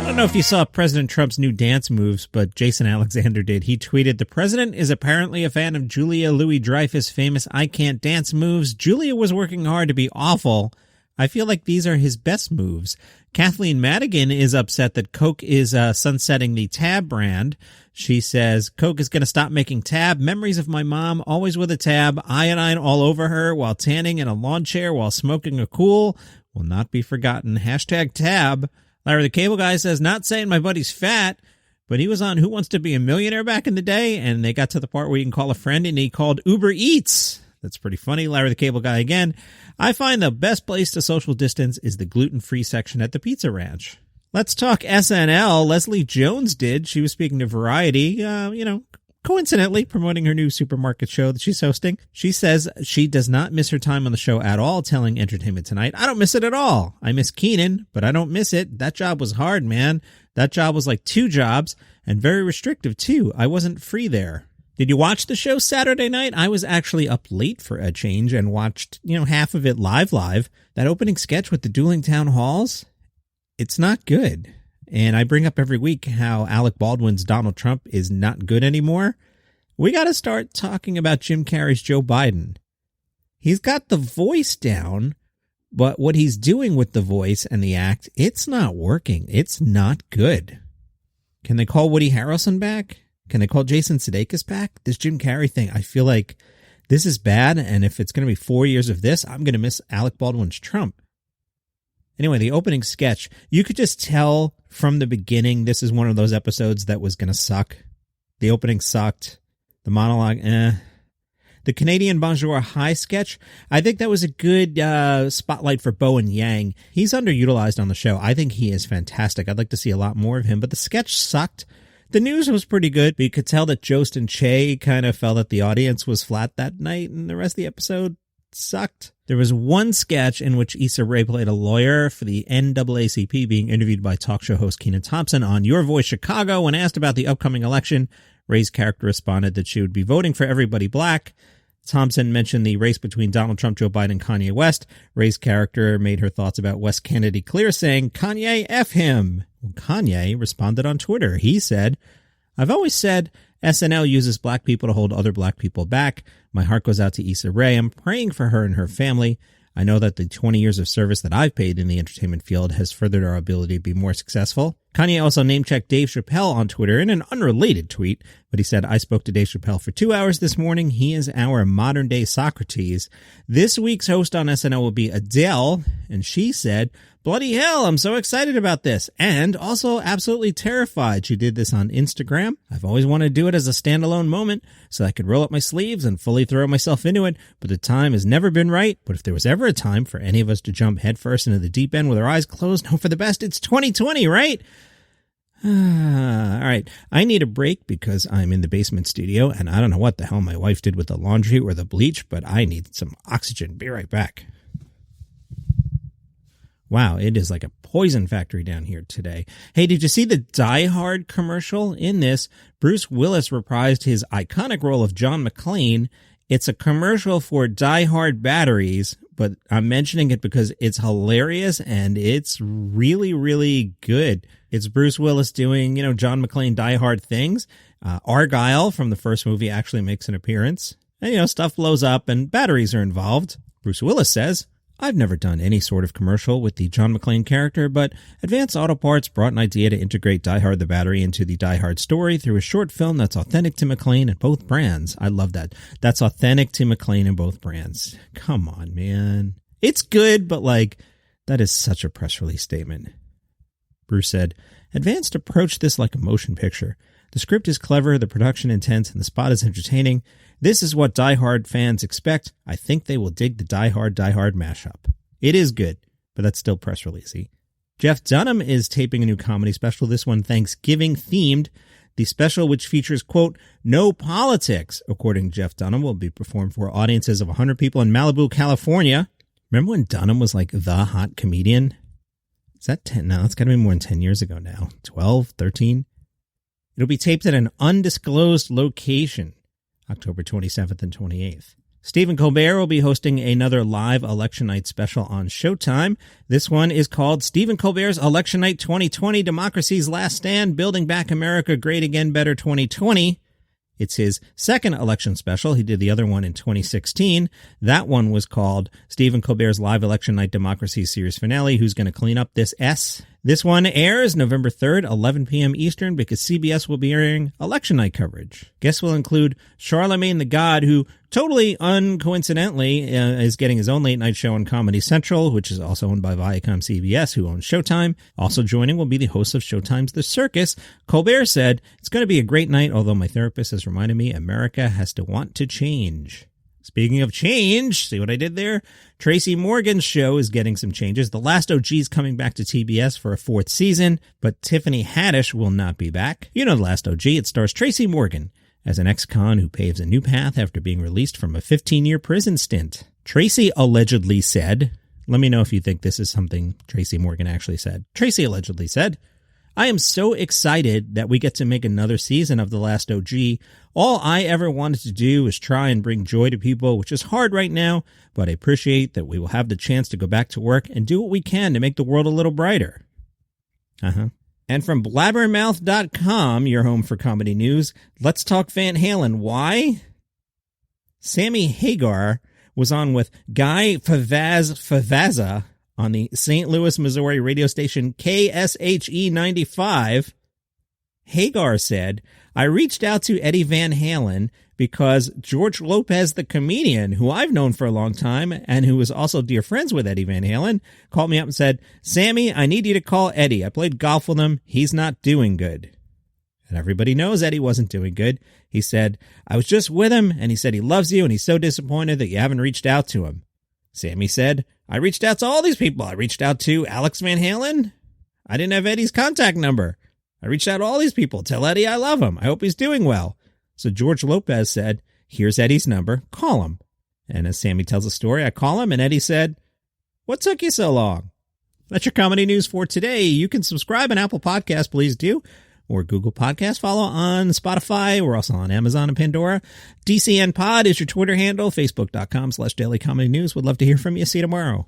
I don't know if you saw President Trump's new dance moves, but Jason Alexander did. He tweeted, "The president is apparently a fan of Julia Louis-Dreyfus' famous I Can't Dance moves. Julia was working hard to be awful. I feel like these are his best moves." Kathleen Madigan is upset that Coke is sunsetting the Tab brand. She says, "Coke is going to stop making Tab. Memories of my mom, always with a Tab, iodine all over her while tanning in a lawn chair while smoking a Cool, will not be forgotten. Hashtag Tab." Larry the Cable Guy says, "Not saying my buddy's fat, but he was on Who Wants to Be a Millionaire back in the day, and they got to the part where you can call a friend, and he called Uber Eats." That's pretty funny. Larry the Cable Guy again. "I find the best place to social distance is the gluten-free section at the Pizza Ranch." Let's talk SNL. Leslie Jones did. She was speaking to Variety, coincidentally promoting her new supermarket show that she's hosting. She says she does not miss her time on the show at all, telling Entertainment Tonight, "I don't miss it at all. I miss Keenan, but I don't miss it. That job was hard, man. That job was like 2 jobs and very restrictive too. I wasn't free there." Did you watch the show Saturday night? I was actually up late for a change and watched, half of it live. That opening sketch with the dueling town halls, it's not good. And I bring up every week how Alec Baldwin's Donald Trump is not good anymore. We got to start talking about Jim Carrey's Joe Biden. He's got the voice down, but what he's doing with the voice and the act, it's not working. It's not good. Can they call Woody Harrelson back? Can they call Jason Sudeikis back? This Jim Carrey thing, I feel like this is bad, and if it's going to be 4 years of this, I'm going to miss Alec Baldwin's Trump. Anyway, the opening sketch, you could just tell from the beginning this is one of those episodes that was going to suck. The opening sucked. The monologue, The Canadian Bonjour High sketch, I think that was a good spotlight for Bowen Yang. He's underutilized on the show. I think he is fantastic. I'd like to see a lot more of him, but the sketch sucked. The news was pretty good, but you could tell that Jost and Che kind of felt that the audience was flat that night, and the rest of the episode sucked. There was one sketch in which Issa Rae played a lawyer for the NAACP, being interviewed by talk show host Kenan Thompson on Your Voice Chicago. When asked about the upcoming election, Rae's character responded that she would be voting for everybody black. Thompson mentioned the race between Donald Trump, Joe Biden, and Kanye West. Rae's character made her thoughts about West Kennedy clear, saying, "Kanye, F him." Well, Kanye responded on Twitter. He said, "I've always said SNL uses black people to hold other black people back. My heart goes out to Issa Rae. I'm praying for her and her family. I know that the 20 years of service that I've paid in the entertainment field has furthered our ability to be more successful." Kanye also name-checked Dave Chappelle on Twitter in an unrelated tweet, but he said, "I spoke to Dave Chappelle for 2 hours this morning. He is our modern-day Socrates. This week's host on SNL will be Adele," and she said, "Bloody hell, I'm so excited about this, and also absolutely terrified." She did this on Instagram. "I've always wanted to do it as a standalone moment so I could roll up my sleeves and fully throw myself into it, but the time has never been right. But if there was ever a time for any of us to jump headfirst into the deep end with our eyes closed, hope for the best, it's 2020, right?" All right, I need a break because I'm in the basement studio, and I don't know what the hell my wife did with the laundry or the bleach, but I need some oxygen. Be right back. Wow, it is like a poison factory down here today. Hey, did you see the Die Hard commercial? In this, Bruce Willis reprised his iconic role of John McClane. It's a commercial for Die Hard batteries, but I'm mentioning it because it's hilarious and it's really, really good. It's Bruce Willis doing, John McClane Die Hard things. Argyle from the first movie actually makes an appearance. And, stuff blows up and batteries are involved. Bruce Willis says, "I've never done any sort of commercial with the John McClane character, but Advanced Auto Parts brought an idea to integrate Die Hard the battery into the Die Hard story through a short film that's authentic to McClane and both brands." I love that. That's authentic to McClane and both brands. Come on, man. It's good, but that is such a press release statement. Bruce said, "Advanced approached this like a motion picture. The script is clever, the production intense, and the spot is entertaining. This is what Die Hard fans expect. I think they will dig the Die Hard mashup." It is good, but that's still press releasey. Jeff Dunham is taping a new comedy special, this one Thanksgiving themed. The special, which features, quote, "no politics," according to Jeff Dunham, will be performed for audiences of 100 people in Malibu, California. Remember when Dunham was the hot comedian? Is that 10? No, it's got to be more than 10 years ago now. 12, 13? It'll be taped at an undisclosed location, October 27th and 28th. Stephen Colbert will be hosting another live election night special on Showtime. This one is called Stephen Colbert's Election Night 2020, Democracy's Last Stand, Building Back America Great Again Better 2020. It's his second election special. He did the other one in 2016. That one was called Stephen Colbert's Live Election Night Democracy Series Finale, Who's Going to Clean Up This S? This one airs November 3rd, 11 p.m. Eastern, because CBS will be airing election night coverage. Guests will include Charlemagne the God, who totally uncoincidentally is getting his own late night show on Comedy Central, which is also owned by Viacom CBS, who owns Showtime. Also joining will be the host of Showtime's The Circus. Colbert said, "It's going to be a great night, although my therapist has reminded me America has to want to change." Speaking of change, see what I did there? Tracy Morgan's show is getting some changes. The Last OG is coming back to TBS for a 4th season, but Tiffany Haddish will not be back. You know The Last OG. It stars Tracy Morgan as an ex-con who paves a new path after being released from a 15-year prison stint. Tracy allegedly said, let me know if you think this is something Tracy Morgan actually said. Tracy allegedly said, "I am so excited that we get to make another season of The Last OG. All I ever wanted to do is try and bring joy to people, which is hard right now, but I appreciate that we will have the chance to go back to work and do what we can to make the world a little brighter." And from blabbermouth.com, your home for comedy news, let's talk Van Halen. Why? Sammy Hagar was on with Guy Favazza on the St. Louis, Missouri radio station KSHE 95. Hagar said, "I reached out to Eddie Van Halen because George Lopez, the comedian, who I've known for a long time and who was also dear friends with Eddie Van Halen, called me up and said, 'Sammy, I need you to call Eddie. I played golf with him. He's not doing good.'" And everybody knows Eddie wasn't doing good. He said, "I was just with him, and he said he loves you, and he's so disappointed that you haven't reached out to him." Sammy said, "I reached out to all these people. I reached out to Alex Van Halen. I didn't have Eddie's contact number. I reached out to all these people. Tell Eddie I love him. I hope he's doing well." So George Lopez said, "Here's Eddie's number. Call him." And as Sammy tells the story, I call him, and Eddie said, "What took you so long?" That's your comedy news for today. You can subscribe on Apple Podcasts, please do, or Google Podcasts. Follow on Spotify. We're also on Amazon and Pandora. DCN Pod is your Twitter handle, facebook.com/Daily Comedy News. Would love to hear from you. See you tomorrow.